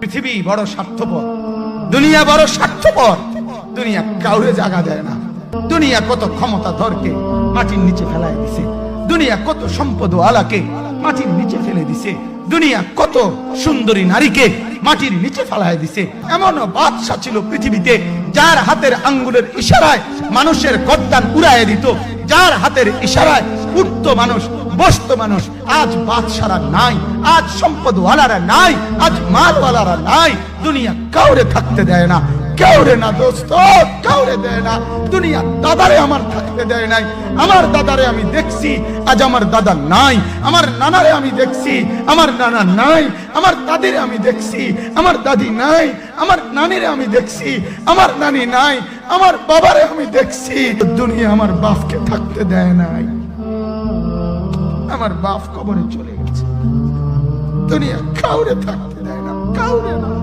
পৃথিবী বড় স্বার্থপর, দুনিয়া বড় স্বার্থপর। দুনিয়া কাউরে জায়গা দেয় না। দুনিয়া কত ক্ষমতা ধরকে মাটির নিচে ফেলায় দিছে। দুনিয়া কত সম্পদ আলাকে মাটির নিচে ফেলে দিছে। দুনিয়া কত সুন্দরী নারীকে মাটির নিচে ফেলায় দিছে। এমন বাদশা ছিল পৃথিবীতে যার হাতের আঙ্গুলের ইশারায় মানুষের গর্দান উড়াইয়া দিত, যার হাতের ইশারায় উঠত মানুষ, বসত মানুষ। আজ বাদশারা নাই, আজ সম্পদওয়ালারা নাই, আজ মালওয়ালারা নাই। দুনিয়া কাউরে থাকতে দেয় না, কাউরে না দোস্ত, কাউরে দেয় না। দুনিয়া দাদারে আমার থাকতে দেয় নাই। আমার দাদারে আমি দেখছি, আজ আমার দাদা নাই। আমার নানারে আমি দেখছি, আমার নানা নাই। আমার দাদিরে আমি দেখছি, আমার দাদি নাই। আমার নানিরে আমি দেখছি, আমার নানি নাই। আমার বাবারে আমি দেখছি। দুনিয়া আমার বাপকে থাকতে দেয় নাই। আমার বাপ কবরে চলে গেছে। দুনিয়া কাউরে থাকতে দেয় না, কাউরে না।